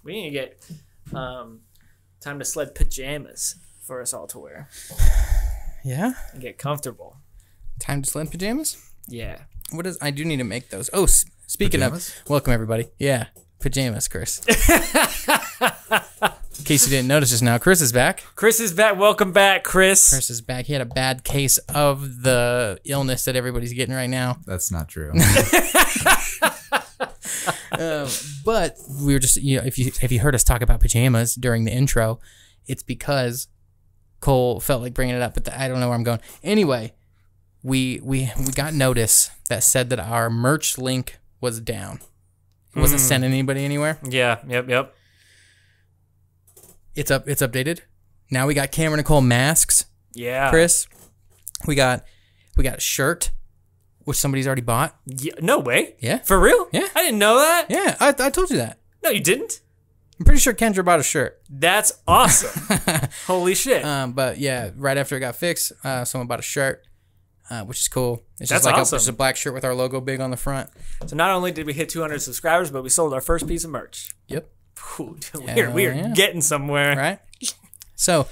We need to get time to sled pajamas for us all to wear. Yeah? And get comfortable. Time to sled pajamas? Yeah. What is? I do need to make those. Oh, speaking Pajamas? of, welcome everybody. Yeah, pajamas, Chris. In case you didn't notice just now, Chris is back. Chris is back. Welcome back, Chris. Chris is back. He had a bad case of the illness that everybody's getting right now. That's not true. But we were just, if you heard us talk about pajamas during the intro, it's because Cole felt like bringing it up, but I don't know where I'm going. Anyway, we got notice that said that our merch link was down. It wasn't sending anybody anywhere. Yeah. Yep. It's updated. Now we got Cameron and Cole masks. Yeah. Chris, we got a shirt, which somebody's already bought. Yeah, no way. Yeah. For real? Yeah. I didn't know that. Yeah, I told you that. No, you didn't. I'm pretty sure Kendra bought a shirt. That's awesome. Holy shit. But yeah, right after it got fixed, someone bought a shirt, which is cool. It's That's just like awesome. just a black shirt with our logo big on the front. So not only did we hit 200 subscribers, but we sold our first piece of merch. Yep. Ooh, we are getting somewhere. Right? So,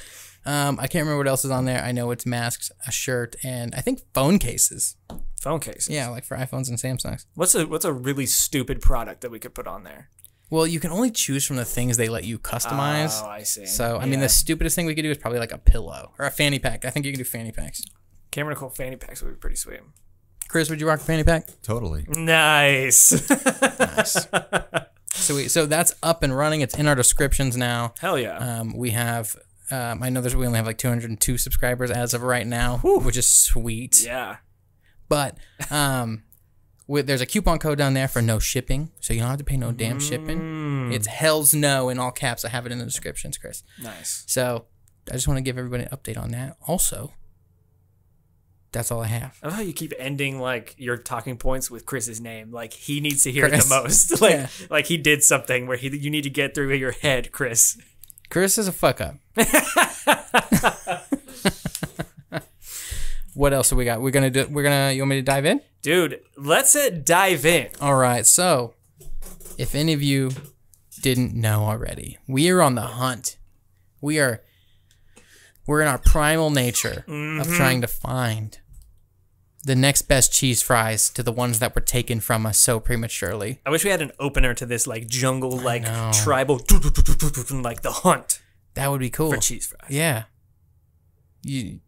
I can't remember what else is on there. I know it's masks, a shirt, and I think phone cases. Phone cases. Yeah, like for iPhones and Samsungs. What's a really stupid product that we could put on there? Well, you can only choose from the things they let you customize. Oh, I see. So, I mean, the stupidest thing we could do is probably like a pillow or a fanny pack. I think you can do fanny packs. Cameron Nicole fanny packs would be pretty sweet. Chris, would you rock a fanny pack? Totally. Nice. Nice. So that's up and running. It's in our descriptions now. Hell yeah. We have, I know we only have like 202 subscribers as of right now, which is sweet. Yeah. But there's a coupon code down there for no shipping, so you don't have to pay no damn shipping. It's hell's no in all caps. I have it in the descriptions, Chris. Nice. So I just want to give everybody an update on that. Also, that's all I have. I love how you keep ending like your talking points with Chris's name. Like he needs to hear it Chris. the most. Like he did something where you need to get through your head, Chris. Chris is a fuck up. What else do we got? You want me to dive in? Dude, let's dive in. All right. So, if any of you didn't know already, we are on the hunt. We're in our primal nature of trying to find the next best cheese fries to the ones that were taken from us so prematurely. I wish we had an opener to this like jungle, like tribal, like the hunt. That would be cool. For cheese fries. Yeah. You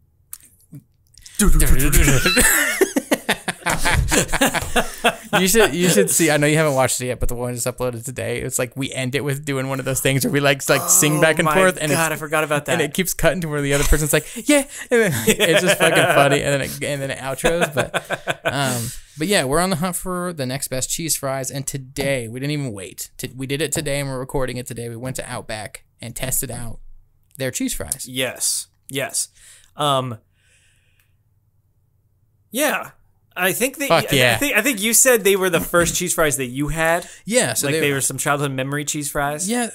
should see. I know you haven't watched it yet, but the one just uploaded today. It's like we end it with doing one of those things where we like sing back and forth, and God, I forgot about that. And it keeps cutting to where the other person's like, yeah, and then it's just fucking funny, and then it outros. But yeah, we're on the hunt for the next best cheese fries, and today we didn't even wait. We did it today, and we're recording it today. We went to Outback and tested out their cheese fries. Yes. Yeah. I think I think you said they were the first cheese fries that you had. Yeah, so like they were some childhood memory cheese fries. Yeah,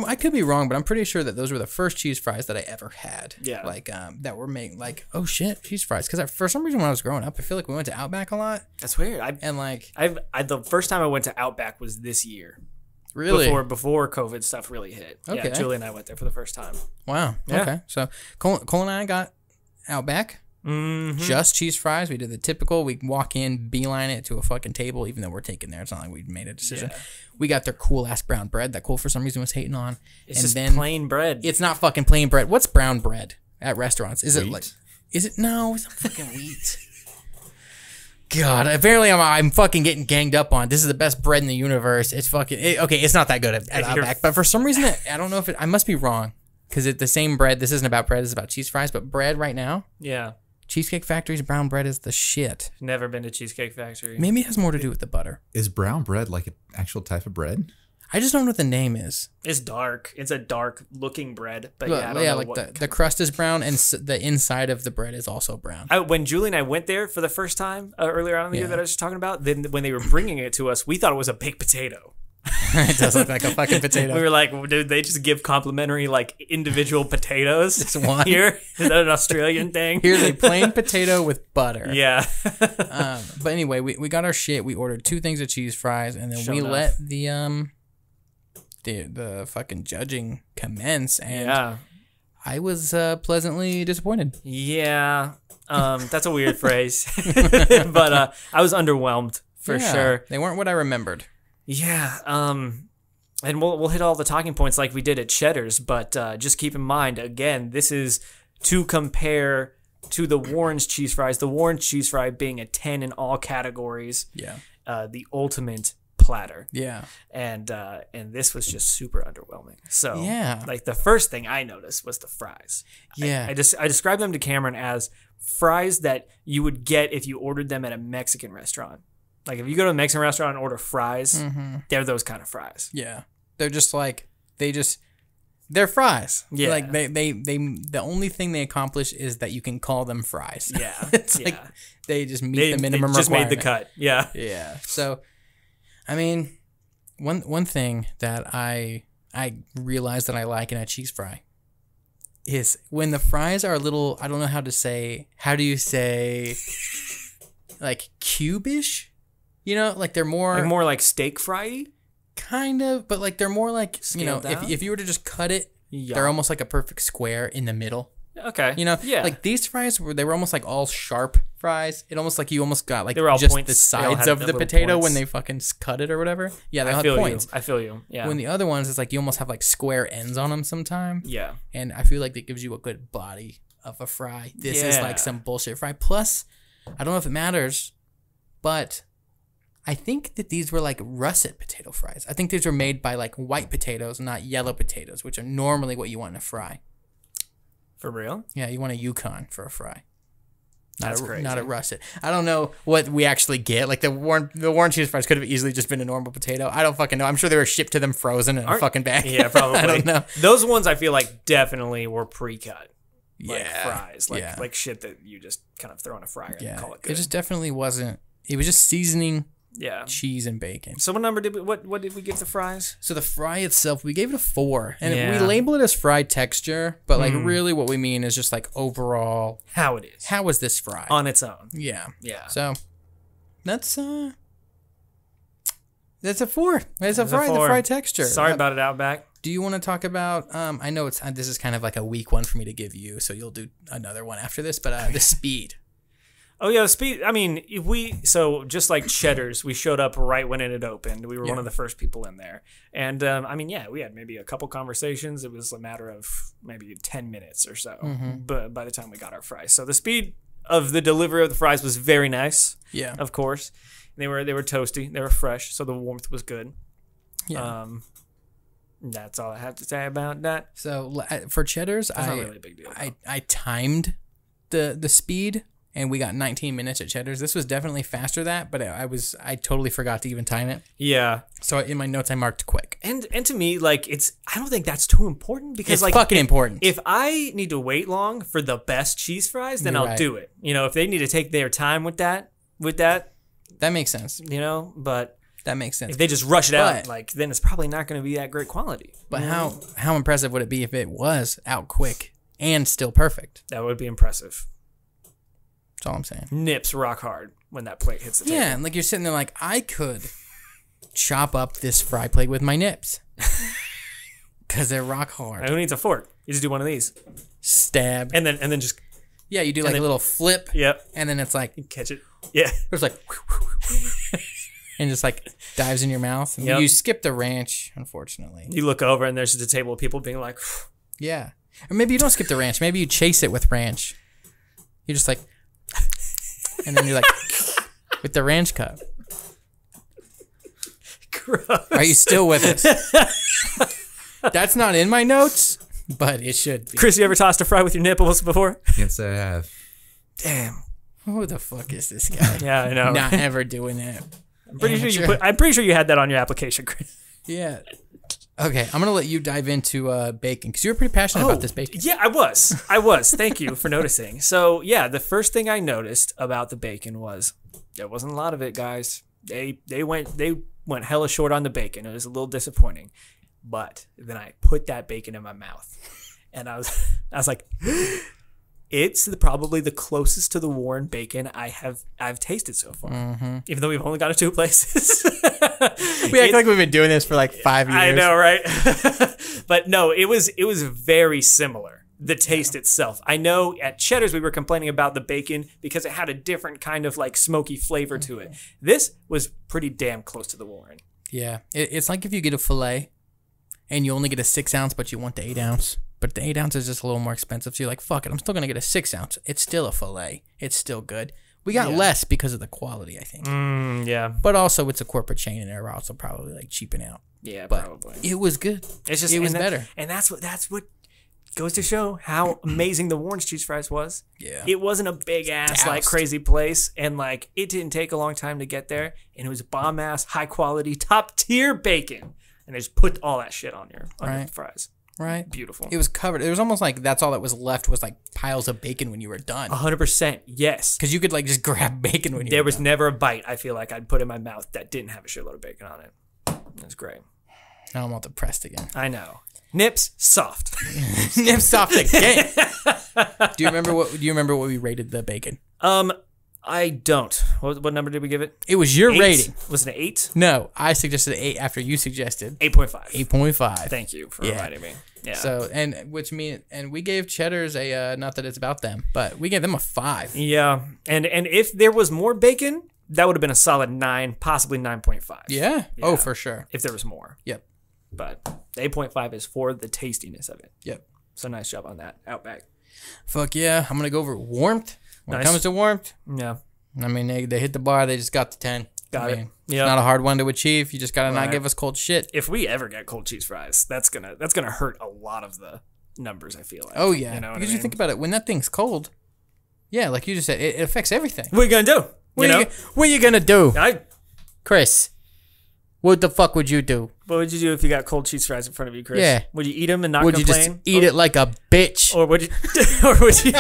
I could be wrong, but I'm pretty sure that those were the first cheese fries that I ever had. Yeah, like that were made like, oh shit, cheese fries. Because for some reason when I was growing up, I feel like we went to Outback a lot. That's weird. The first time I went to Outback was this year. Really? Before COVID stuff really hit. Okay. Yeah, Julie and I went there for the first time. Wow. Yeah. Okay. So Cole and I got Outback. Just cheese fries. We did the typical. We walk in, beeline it to a fucking table, even though we're taking there. It's not like we made a decision. Yeah. We got their cool ass brown bread that Cole for some reason was hating on. It's just plain bread. It's not fucking plain bread. What's brown bread at restaurants? Is wheat? It like? Is it no? It's not fucking wheat. God, apparently I'm fucking getting ganged up on. This is the best bread in the universe. It's fucking okay. It's not that good at Outback, but for some reason I don't know if I must be wrong because it's the same bread. This isn't about bread. This is about cheese fries. But bread right now. Yeah. Cheesecake Factory's brown bread is the shit. Never been to Cheesecake Factory. Maybe it has more to do with the butter. Is brown bread like an actual type of bread? I just don't know what the name is. It's dark. It's a dark looking bread. But I don't know like the crust is brown and the inside of the bread is also brown. When Julie and I went there for the first time earlier on in the year that I was just talking about, then when they were bringing it to us, we thought it was a baked potato. It does look like a fucking potato. We were like, well, dude, they just give complimentary like individual potatoes. Just one. Here? Is that an Australian thing? Here's a plain potato with butter. Yeah. But anyway, we got our shit. We ordered 2 things of cheese fries, and then let the the fucking judging commence, and Yeah. I was pleasantly disappointed. Yeah. That's a weird phrase. But I was underwhelmed for sure. They weren't what I remembered. Yeah. And we'll hit all the talking points like we did at Cheddar's, but just keep in mind, again, this is to compare to the Warren's cheese fries. The Warren's cheese fry being a 10 in all categories. Yeah. The ultimate platter. Yeah. And this was just super underwhelming. So Yeah. like the first thing I noticed was the fries. Yeah. I described them to Cameron as fries that you would get if you ordered them at a Mexican restaurant. Like if you go to a Mexican restaurant and order fries, they're those kind of fries. Yeah. They're just like they're fries. Yeah. Like they the only thing they accomplish is that you can call them fries. Yeah. It's like they just meet the minimum they just requirement. made the cut. Yeah. Yeah. So I mean, one thing that I realize that I like in a cheese fry is when the fries are a little, I don't know how do you say like cubish? You know, like they're More like steak fry. kind of, but like they're more like, Scaled down? if you were to just cut it, Yeah. they're almost like a perfect square in the middle. Okay. You know, Yeah. like these fries they were almost like all sharp fries. It almost like you almost got like They were all just points. the They all sides had of the the little potato points. when they fucking cut it or whatever. Yeah, they I had feel points. you. I feel you. Yeah. When the other ones, it's like you almost have like square ends on them sometime. Yeah. And I feel like that gives you a good body of a fry. This is Yeah. like some bullshit fry. Plus, I don't know if it matters, but I think that these were like russet potato fries. I think these were made by like white potatoes, not yellow potatoes, which are normally what you want in a fry. For real? Yeah, you want a Yukon for a fry. That's crazy. Not a russet. I don't know what we actually get. Like the Warren cheese fries could have easily just been a normal potato. I don't fucking know. I'm sure they were shipped to them frozen in a fucking bag. Yeah, probably. I don't know. Those ones I feel like definitely were pre-cut. Like Yeah. fries. Like Yeah. like shit that you just kind of throw in a fryer and Yeah, call it it good. just definitely wasn't. It was just seasoning, Yeah. cheese, and bacon. So what number did we what did we give the fries? So the fry itself, we gave it a 4, and Yeah. we label it as fried texture, but like really what we mean is just like overall, How it is. how was this fry? On its own. Yeah. Yeah. So that's a 4. It's a It's a fry, the 4. fried texture. Sorry about it, Outback. Do you want to talk about? I know this is kind of like a weak one for me to give you, so you'll do another one after this. But the speed. Oh yeah, the speed. I mean, so just like Cheddar's, we showed up right when it had opened. We were one of the first people in there, and I mean, yeah, we had maybe a couple conversations. It was a matter of maybe 10 minutes or so, but by the time we got our fries, so the speed of the delivery of the fries was very nice. Yeah. Of course, they were toasty, they were fresh, so the warmth was good. Yeah. That's all I have to say about that. So for Cheddar's, That's not really a big deal. I timed the speed, and we got 19 minutes at Cheddar's. This was definitely faster that, but I totally forgot to even time it. Yeah. So in my notes I marked quick. And to me, like I don't think that's too important because It's like fucking important. if I need to wait long for the best cheese fries, then You're I'll right. do it. You know, if they need to take their time with that, That makes sense. you know, but That makes sense. if they just rush it out, But- like then it's probably not going to be that great quality. But how impressive would it be if it was out quick and still perfect? That would be impressive. That's all I'm saying. Nips rock hard when that plate hits the table. Yeah, and like you're sitting there like, I could chop up this fry plate with my nips. Because they're rock hard. Who needs a fork? You just do one of these, Stab. and then just Yeah, you do like then- a little flip, yep, and then it's like, catch it. Yeah, it's like, and just like dives in your mouth. And Yep. you skip the ranch, unfortunately. you look over and there's just a table of people being like, Yeah. Or maybe you don't skip the ranch. Maybe you chase it with ranch. You're just like, and then you're like, with the ranch cup. gross. Are you still with us? That's not in my notes, but it should be. Chris, you ever tossed a fry with your nipples before? Can't say I have. Damn. Who the fuck is this guy? Yeah, I know. Not ever doing it. I'm pretty sure you had that on your application, Chris. Yeah. Okay, I'm gonna let you dive into bacon because you were pretty passionate about this bacon. Yeah, I was. Thank you for noticing. So yeah, the first thing I noticed about the bacon was there wasn't a lot of it, guys. They went hella short on the bacon. It was a little disappointing. But then I put that bacon in my mouth, and I was like, probably the closest to the Warren bacon I've tasted so far. Even though we've only gone to 2 places. We act like we've been doing this for like 5 years. I know, right? But no, it was very similar. The taste itself. I know at Cheddar's we were complaining about the bacon because it had a different kind of like smoky flavor to it. This was pretty damn close to the Warren. Yeah. It's like if you get a filet and you only get a 6 ounce, but you want the 8 ounce. But the 8 ounce is just a little more expensive. So you're like, fuck it, I'm still going to get a 6 ounce. It's still a filet. It's still good. We got less because of the quality, I think. Yeah. But also, it's a corporate chain, and they're also probably like cheaping out. Yeah, but probably. It was good. It's just it was better. And that's what goes to show how amazing the Warren's cheese fries was. Yeah. It wasn't a big ass like crazy place, and like it didn't take a long time to get there, and it was bomb ass, high quality, top tier bacon. And they just put all that shit on your fries. Right. Beautiful. It was covered. It was almost like that's all that was left was like piles of bacon when you were done. 100%. Yes. Because you could like just grab bacon when you were done. There was never a bite I feel like I'd put in my mouth that didn't have a shitload of bacon on it. It was great. Now I'm all depressed again. I know. Nips soft. Nips soft again. Do you remember what we rated the bacon? I don't. What number did we give it? It was your 8? rating. Was it an 8? No, I suggested 8 after you suggested 8.5. 8.5. Thank you for reminding me. Yeah. So and we gave Cheddar's a not that it's about them, but we gave them a 5. Yeah, and if there was more bacon, that would have been a solid 9, possibly 9.5. Yeah. Oh, for sure. If there was more. Yep. But the 8.5 is for the tastiness of it. Yep. So nice job on that, Outback. Fuck yeah! I'm gonna go over warmth. When it comes to warmth, yeah. I mean they hit the bar. They just got the 10. Got it. Yeah. It's not a hard one to achieve. You just gotta not give us cold shit. If we ever get cold cheese fries, that's gonna hurt a lot of the numbers. I feel like. Oh yeah. You know because you think about it, when that thing's cold, yeah, like you just said, it affects everything. What are you gonna do? What are you gonna do, Chris? What the fuck would you do? What would you do if you got cold cheese fries in front of you, Chris? Yeah. Would you eat them and not complain? Would you just eat it like a bitch? Or would you? Or would you?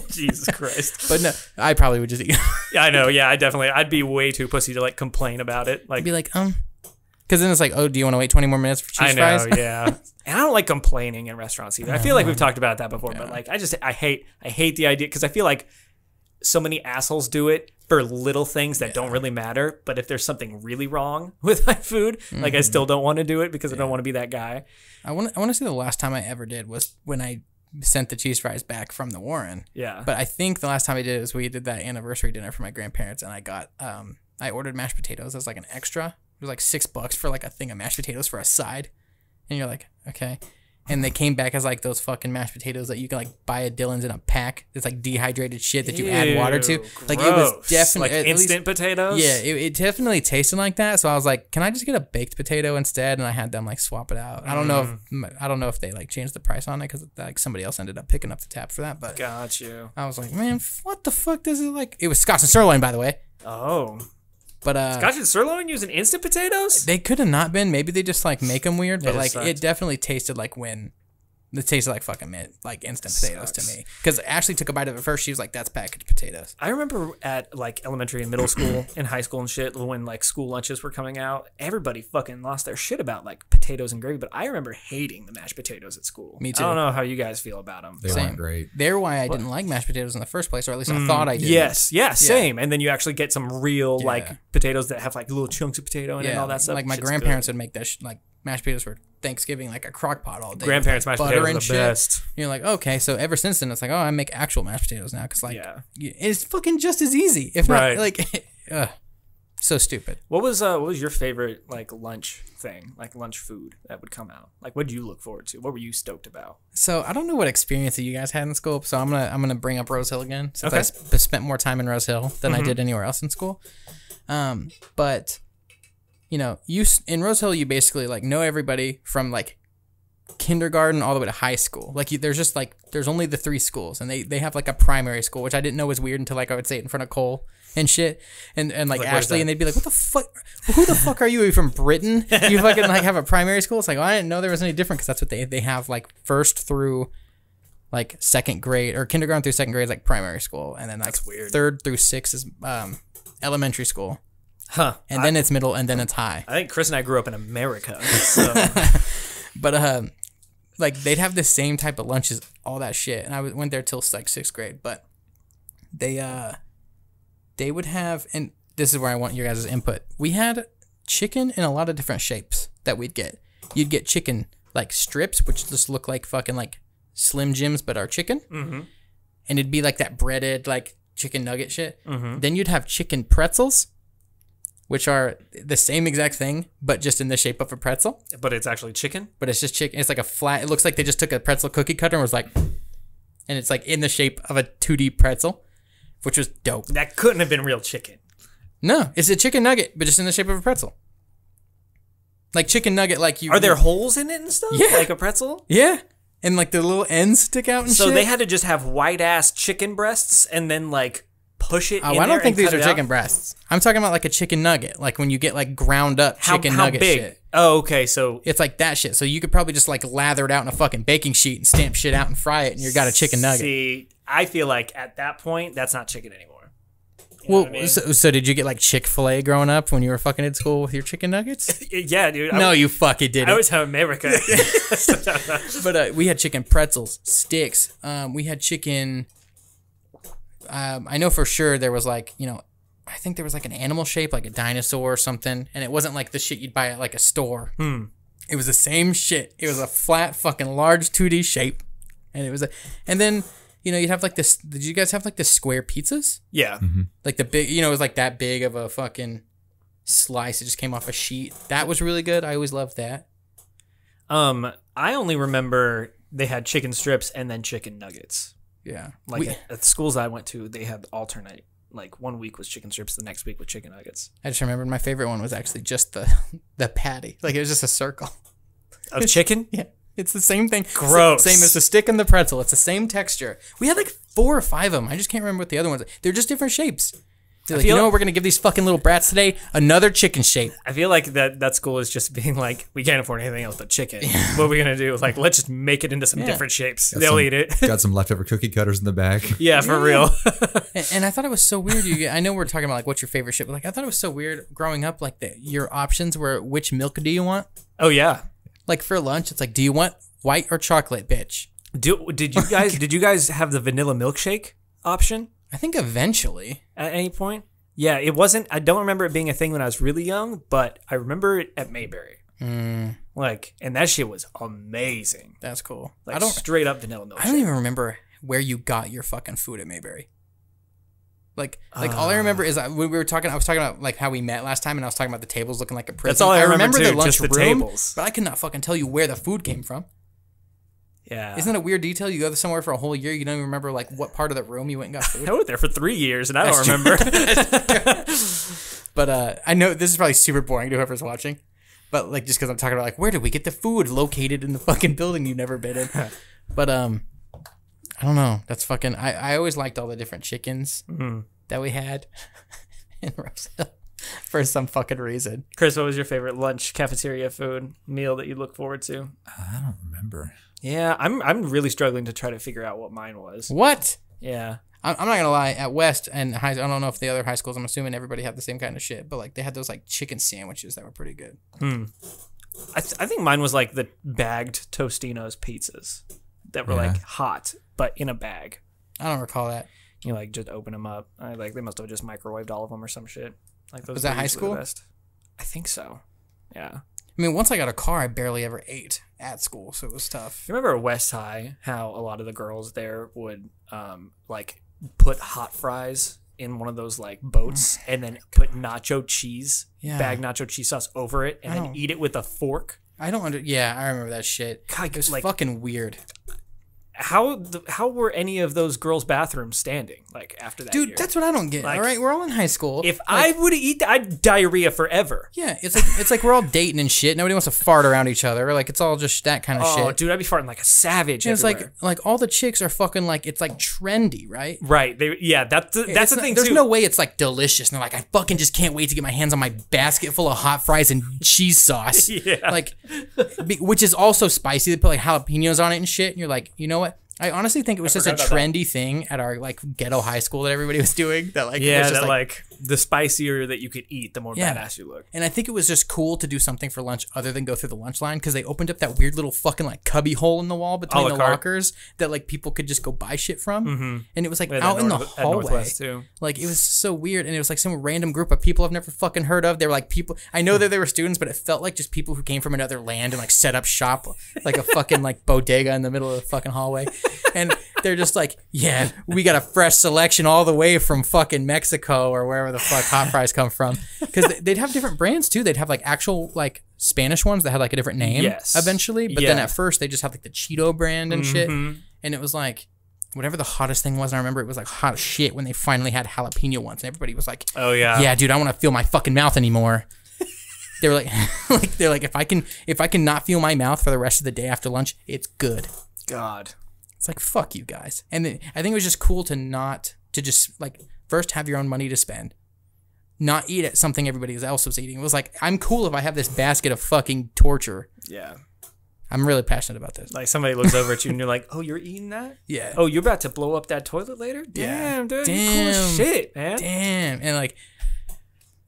Jesus Christ. But no, I probably would just eat. Yeah, I know. Yeah, I'd be way too pussy to like complain about it. Like, I'd be like, because then it's like, oh, do you want to wait 20 more minutes for cheese fries? I know, yeah. And I don't like complaining in restaurants either. I feel like we've talked about that before, but like, I hate the idea because I feel like so many assholes do it for little things that don't really matter. But if there's something really wrong with my food, like I still don't want to do it because I don't want to be that guy. I want to say the last time I ever did was when I sent the cheese fries back from the Warren. Yeah. But I think the last time I did it was we did that anniversary dinner for my grandparents, and I got I ordered mashed potatoes as like an extra. It was like $6 for like a thing of mashed potatoes for a side. And you're like, okay. And they came back as like those fucking mashed potatoes that you can like buy at Dillon's in a pack. It's like dehydrated shit that you add water to. Like it was definitely like instant potatoes. Yeah, it definitely tasted like that. So I was like, can I just get a baked potato instead? And I had them like swap it out. I don't know if they like changed the price on it because like somebody else ended up picking up the tab for that. But got you. I was like, man, what the fuck does it like? It was Scotch and sirloin, by the way. Oh. But Scotch and sirloin using instant potatoes? They could have not been. Maybe they just like make them weird. But like sucked. it definitely tasted like when. It tasted like fucking mint, like instant potatoes to me. Because Ashley took a bite of it first. She was like, that's packaged potatoes. I remember at like elementary and middle school and high school and shit, when like school lunches were coming out, everybody fucking lost their shit about like potatoes and gravy. But I remember hating the mashed potatoes at school. Me too. I don't know how you guys feel about them. They weren't great. They're why I didn't like mashed potatoes in the first place, or at least I thought I did. Yes, yeah, same. And then you actually get some real like potatoes that have like little chunks of potato in it and all that stuff. Like my grandparents would make that like mashed potatoes for Thanksgiving, like a crock pot all day. Grandparents' mashed potatoes are the best. You're like, okay, so ever since then, it's like, oh, I make actual mashed potatoes now because like it's fucking just as easy, if not like, so stupid. What was your favorite like lunch thing, like lunch food that would come out? Like, what did you look forward to? What were you stoked about? So I don't know what experience that you guys had in school, so I'm gonna bring up Rose Hill again since I spent more time in Rose Hill than I did anywhere else in school. But you know, in Rose Hill, you basically like know everybody from like kindergarten all the way to high school. Like there's only the 3 schools, and they have like a primary school, which I didn't know was weird until like I would say it in front of Cole and shit, and like Ashley, and they'd be like, what the fuck? Who the fuck are you? Are you from Britain? You fucking like have a primary school? It's like, well, I didn't know there was any different because that's what they have like first through like second grade or kindergarten through second grade is like primary school, and then like third through 6 is elementary school. Huh. And then it's middle, and then it's high. I think Chris and I grew up in America. So. But like they'd have the same type of lunches, all that shit. And I went there till like 6th grade, but they would have, and this is where I want your guys' input. We had chicken in a lot of different shapes that we'd get. You'd get chicken like strips, which just look like fucking like Slim Jims, but are chicken. Mm-hmm. And it'd be like that breaded like chicken nugget shit. Mm-hmm. Then you'd have chicken pretzels, which are the same exact thing, but just in the shape of a pretzel. But it's actually chicken? But it's just chicken. It's like a flat, it looks like they just took a pretzel cookie cutter and was like, and it's like in the shape of a 2D pretzel, which was dope. That couldn't have been real chicken. No, it's a chicken nugget, but just in the shape of a pretzel. Like chicken nugget, like you. Are there holes in it and stuff? Yeah. Like a pretzel? Yeah. And like the little ends stick out and shit. So they had to just have white ass chicken breasts and then like push it in there. I don't think these are chicken out? breasts. I'm talking about like a chicken nugget, like when you get like ground up chicken nugget big? shit. Oh, okay. So it's like that shit. So you could probably just like lather it out in a fucking baking sheet and stamp shit out and fry it, and you got a chicken nugget. See, I feel like at that point, that's not chicken anymore. You know what I mean? so did you get like Chick-fil-A growing up when you were fucking at school with your chicken nuggets? Yeah, dude. No, you fucking didn't. I was in America. But we had chicken pretzels, sticks. We had chicken. I know for sure there was like, you know, I think there was like an animal shape, like a dinosaur or something, and it wasn't like the shit you'd buy at like a store. It was the same shit. It was a flat fucking large 2D shape, and it was and then. You know, you'd have like this. Did you guys have like the square pizzas? Yeah. Mm-hmm. Like the big, you know, it was like that big of a fucking slice. It just came off a sheet. That was really good. I always loved that. I only remember they had chicken strips and then chicken nuggets. Yeah. Like at the schools I went to, they had alternate. Like 1 week was chicken strips, the next week was chicken nuggets. I just remembered my favorite one was actually just the patty. Like it was just a circle. Of chicken? Yeah. It's the same thing. Gross. Same as the stick and the pretzel. It's the same texture. We had like 4 or 5 of them. I just can't remember what the other ones are. They're just different shapes. They're like, you know what we're going to give these fucking little brats today? Another chicken shape. I feel like that school is just being like, we can't afford anything else but chicken. What are we going to do? Like, let's just make it into some different shapes. They'll eat it. Got some leftover cookie cutters in the back. Yeah, for real. And I thought it was so weird. I know we're talking about like what's your favorite shit, but like I thought it was so weird growing up. Like your options were which milk do you want? Oh yeah. Like for lunch, it's like, do you want white or chocolate, bitch? Did you guys have the vanilla milkshake option? I think eventually. At any point? Yeah, it wasn't. I don't remember it being a thing when I was really young, but I remember it at Mayberry. Like, and that shit was amazing. That's cool. Like, straight up vanilla milkshake. I don't even remember where you got your fucking food at Mayberry. Like all I remember is when we were talking. I was talking about like how we met last time, and I was talking about the tables looking like a prison. That's all I remember too, the lunch just the room, tables. but I could not fucking tell you where the food came from. Yeah. Isn't that a weird detail? You go somewhere for a whole year, you don't even remember like what part of the room you went and got food. I went there for 3 years, and I don't remember. But I know this is probably super boring to whoever's watching. But like just because I'm talking about like where did we get the food located in the fucking building you've never been in? But I don't know. That's fucking. I always liked all the different chickens that we had in Roseville for some fucking reason. Chris, what was your favorite lunch cafeteria food meal that you look forward to? I don't remember. Yeah, I'm really struggling to try to figure out what mine was. What? Yeah. I'm not gonna lie. At West and I don't know if the other high schools. I'm assuming everybody had the same kind of shit, but like they had those like chicken sandwiches that were pretty good. I think mine was like the bagged Tostino's pizzas that were like hot but in a bag. I don't recall that. You like just open them up. They must have just microwaved all of them or some shit. Like those was that high school? The best. I think so. Yeah. I mean, once I got a car, I barely ever ate at school, so it was tough. You remember at West High how a lot of the girls there would like put hot fries in one of those like boats and then put nacho cheese, bag nacho cheese sauce over it and then eat it with a fork? I remember that shit. God, it was like, fucking weird. How were any of those girls' bathrooms standing like after that? Dude, year? that's what I don't get. Like, all right, we're all in high school. If I would eat that, I'd diarrhea forever. Yeah, it's like we're all dating and shit. Nobody wants to fart around each other. Like it's all just that kind of shit. Oh, dude, I'd be farting like a savage. And it's like all the chicks are fucking like it's like trendy, right? Right. That's the thing. There's too. no way it's like delicious. And they're like, I fucking just can't wait to get my hands on my basket full of hot fries and cheese sauce. Yeah. Like, which is also spicy. They put like jalapenos on it and shit. And you're like, you know what? I honestly think it was just a trendy thing at our like ghetto high school that everybody was doing. That like yeah, was just, that like the spicier that you could eat, the more Yeah. badass you look. And I think it was just cool to do something for lunch other than go through the lunch line because they opened up that weird little fucking like cubby hole in the wall between A the la carte. lockers that like people could just go buy shit from. And it was like We had out that in the at hallway. Northwest too. Like it was so weird, and it was like some random group of people I've never fucking heard of. They were like people I know that they were students, but it felt like just people who came from another land and like set up shop like a fucking like bodega in the middle of the fucking hallway. And they're just like, yeah, we got a fresh selection all the way from fucking Mexico or wherever the fuck hot fries come from. Because they'd have different brands too. They'd have like actual like Spanish ones that had like a different name eventually. But then at first they just had like the Cheeto brand and shit. And it was like whatever the hottest thing was. And I remember it was like hot as shit when they finally had jalapeno ones. And everybody was like, oh yeah. Yeah, dude, I don't want to feel my fucking mouth anymore. They were like, they're like, if I can not feel my mouth for the rest of the day after lunch, it's good. God. It's like, fuck you guys. And then I think it was just cool to just like first have your own money to spend, not eat at something everybody else was eating. It was like, I'm cool if I have this basket of fucking torture. Yeah. I'm really passionate about this. Like somebody looks over at you and you're like, oh, you're eating that? Yeah. Oh, you're about to blow up that toilet later? Damn, dude. You're cool as shit, man. Damn.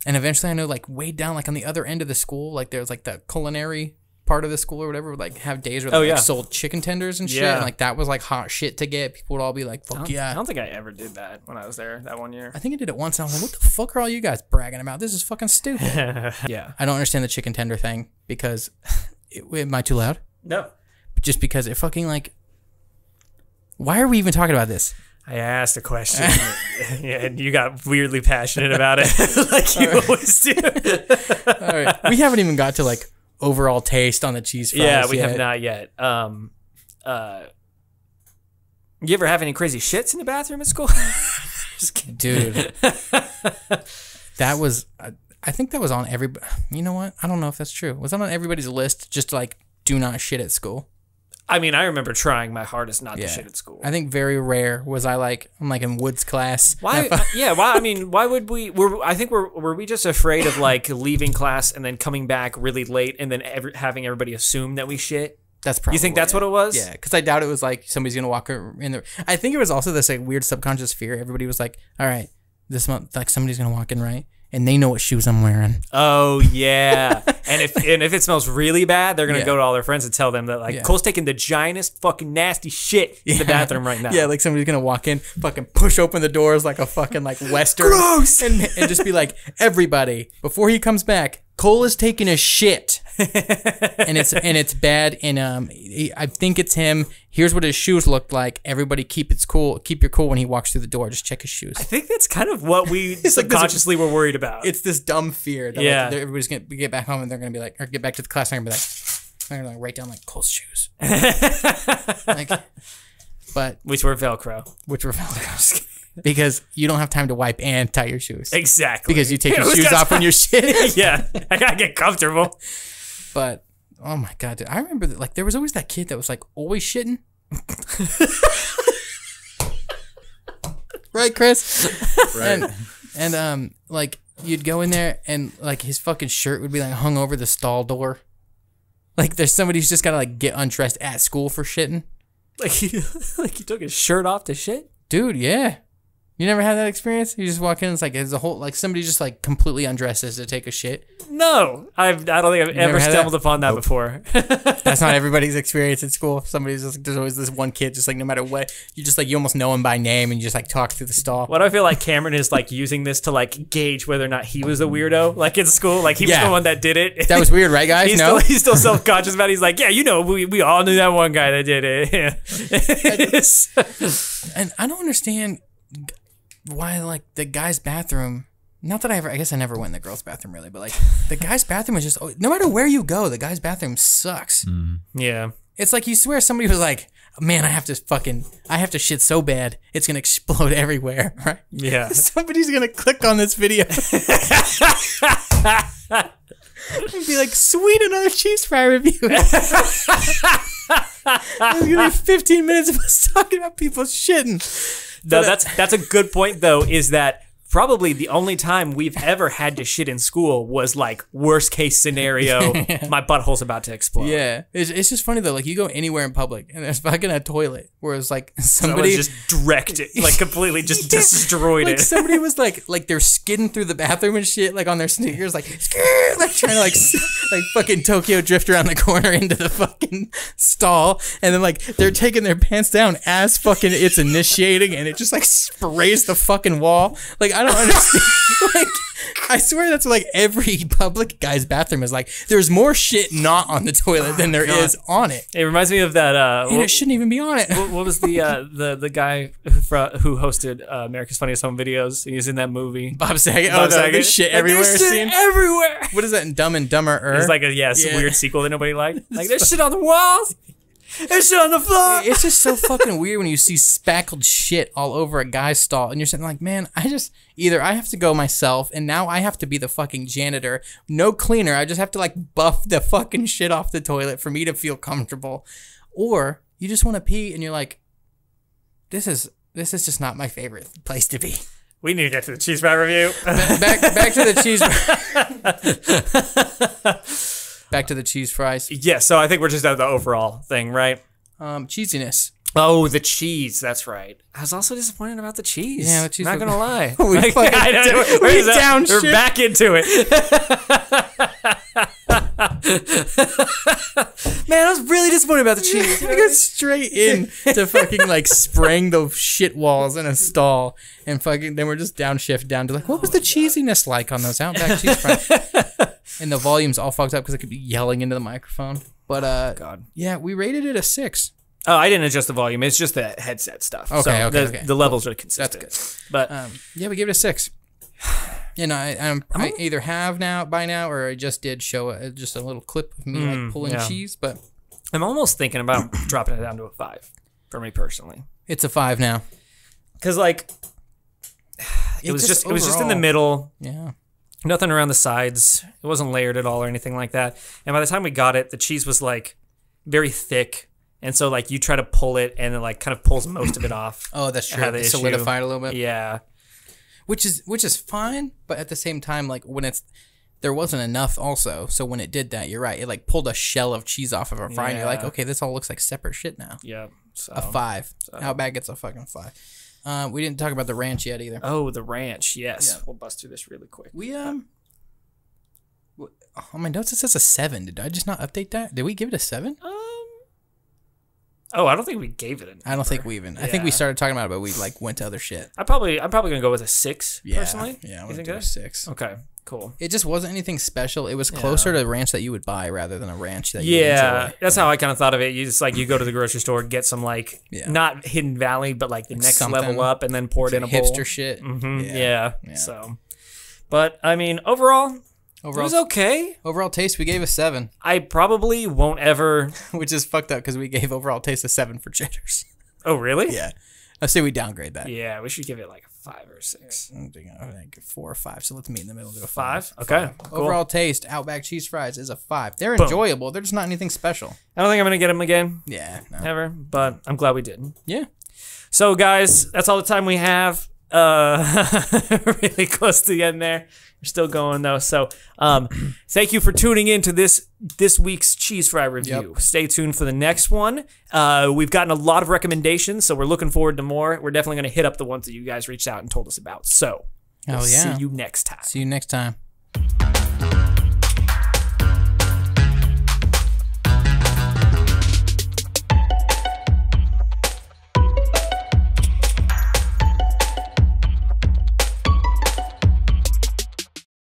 And eventually I know like way down like on the other end of the school, like there's like the culinary part of the school or whatever would like have days where they like, sold chicken tenders and shit. And like that was like hot shit to get. People would all be like, fuck yeah. I don't think I ever did that when I was there that one year. I think I did it once and I was like, what the fuck are all you guys bragging about? This is fucking stupid. Yeah. I don't understand the chicken tender thing because am I too loud? No. Just because it fucking like, why are we even talking about this? I asked a question yeah, and you got weirdly passionate about it like you always do. All right. We haven't even got to like overall taste on the cheese fries Yeah, we yet. have not yet. You ever have any crazy shits in the bathroom at school? Just kidding. Dude. That was, I think that was on everybody. You know what? I don't know if that's true. Was that on everybody's list? Just to, like, do not shit at school. I mean, I remember trying my hardest not to shit at school. I think very rare was I like, I'm like in Woods class. Why? Why? I mean, why would we? Were we just afraid of like leaving class and then coming back really late and then having everybody assume that we shit? That's probably. You think that's what it was? Yeah, because I doubt it was like somebody's gonna walk in there. I think it was also this like weird subconscious fear. Everybody was like, all right, this month like somebody's gonna walk in, right? And they know what shoes I'm wearing. Oh yeah, and if it smells really bad, they're gonna go to all their friends and tell them that like Cole's taking the giantest fucking nasty shit in the bathroom right now. Yeah, like somebody's gonna walk in, fucking push open the doors like a fucking like Western, gross, and just be like, everybody, before he comes back, Cole is taking a shit, and it's bad. And I think it's him. Here's what his shoes look like. Everybody keep your cool when he walks through the door. Just check his shoes. I think that's kind of what we subconsciously were worried about. It's this dumb fear that like, everybody's gonna get back home and they're gonna be like, or get back to the class and they're gonna be like, they're gonna like write down like Cole's shoes, like, but which were Velcro. Because you don't have time to wipe and tie your shoes. Exactly. Because you take your shoes off when you're shitting. Yeah, I gotta get comfortable. But oh my god, dude, I remember that like there was always that kid that was like always shitting. Right, Chris? Right. And like you'd go in there and like his fucking shirt would be like hung over the stall door. Like there's somebody who's just gotta like get undressed at school for shitting. Like he took his shirt off to shit? Dude, yeah. You never had that experience? You just walk in, it's like there's a whole like somebody just like completely undresses to take a shit. No, I don't think I've ever stumbled upon that before. That's not everybody's experience at school. Somebody's just, there's always this one kid just like no matter what, you just like you almost know him by name and you just like talk through the stall. What I feel like Cameron is like using this to like gauge whether or not he was a weirdo like in school. Like he was the one that did it. That was weird, right, guys? He's still self-conscious about it. He's like, yeah, you know, we all knew that one guy that did it. And I don't understand why like the guy's bathroom, not that I guess I never went in the girl's bathroom really, but like the guy's bathroom is just, no matter where you go, the guy's bathroom sucks. Yeah. It's like you swear somebody was like, man, I have to shit so bad it's gonna explode everywhere, right? Yeah. Somebody's gonna click on this video and be like, sweet, another cheese fry review. There's gonna be 15 minutes of us talking about people shitting. No, that's a good point though, is that probably the only time we've ever had to shit in school was like worst case scenario, my butthole's about to explode. Yeah, it's just funny though. Like you go anywhere in public and there's fucking a toilet where it's like Someone somebody just wrecked it, like completely just destroyed like it. somebody was like they're skidding through the bathroom and shit, like on their sneakers, like like trying to like fucking Tokyo drift around the corner into the fucking stall, and then like they're taking their pants down as fucking it's initiating, and it just like sprays the fucking wall. Like I don't understand. Like I swear that's like every public guy's bathroom is like. There's more shit not on the toilet than there is on it. It reminds me of that. And it shouldn't even be on it. What was the guy who hosted America's Funniest Home Videos? He was in that movie. Bob Saget. Bob Oh, Saget. the shit everywhere There's shit scene. everywhere. What is that in Dumb and Dumber? It's like a weird sequel that nobody liked. Like there's shit on the walls. There's shit on the floor. It's just so fucking weird when you see spackled shit all over a guy's stall, and you're sitting like, man, either I have to go myself, and now I have to be the fucking janitor, no cleaner. I just have to like buff the fucking shit off the toilet for me to feel comfortable, or you just want to pee, and you're like, this is just not my favorite place to be. We need to get to the cheese fry review. Back to the cheese. Back to the cheese fries. Yeah, so I think we're just at the overall thing, right? Cheesiness. Oh, the cheese. That's right. I was also disappointed about the cheese. Yeah, the cheese. Not gonna lie. We We're back into it. Man, I was really disappointed about the cheese. I got straight in to fucking like spraying the shit walls in a stall, and fucking then we're just downshift down to like, what was the cheesiness like on those Outback cheese fries? And the volume's all fucked up because I could be yelling into the microphone. But God, yeah, we rated it a 6. Oh, I didn't adjust the volume. It's just the headset stuff. Okay, so okay. The levels are consistent. That's good. But yeah, we gave it a 6. You know, I either have now by now, or I just did show just a little clip of me like pulling cheese. But I'm almost thinking about dropping it down to a 5 for me personally. It's a 5 now. Because like it was just in the middle. Yeah. Nothing around the sides. It wasn't layered at all or anything like that. And by the time we got it, the cheese was like very thick. And so like you try to pull it and it like kind of pulls most of it off. Oh, that's true. It solidified a little bit. Yeah. Which is fine, but at the same time, like when there wasn't enough also. So when it did that, you're right. It like pulled a shell of cheese off of our fry, and you're like, okay, this all looks like separate shit now. Yeah. So, a 5. Outback gets a fucking 5. We didn't talk about the ranch yet either. Oh, the ranch. Yes. Yeah. We'll bust through this really quick. We on my notes it says a 7. Did I just not update that? Did we give it a 7? Oh, I don't think we gave it a number. I don't think we even. I think we started talking about it, but we like went to other shit. I'm probably gonna go with a 6 personally. Yeah, I'm you gonna think do a 6. Okay, cool. It just wasn't anything special. It was closer to a ranch that you would buy rather than a ranch that you would enjoy. That's how I kind of thought of it. You just like you go to the grocery store, get some like not Hidden Valley, but like the next level up, and then pour it in a bowl. Hipster shit. Mm-hmm. Yeah. So, but I mean, overall, it was okay. Overall taste, we gave a 7. I probably won't ever. Which is fucked up because we gave overall taste a 7 for cheddars. Oh, really? Yeah. Let's say we downgrade that. Yeah, we should give it like a 5 or 6. I think 4 or 5. So let's meet in the middle. Do a 5. Okay. Cool. Overall taste, Outback cheese fries is a 5. They're enjoyable. They're just not anything special. I don't think I'm gonna get them again. Yeah. No. Ever. But I'm glad we did. Yeah. So guys, that's all the time we have. Really close to the end there. We're still going though. So thank you for tuning in to this week's cheese fry review. Yep. Stay tuned for the next one. We've gotten a lot of recommendations, so we're looking forward to more. We're definitely going to hit up the ones that you guys reached out and told us about. So we'll see you next time. See you next time.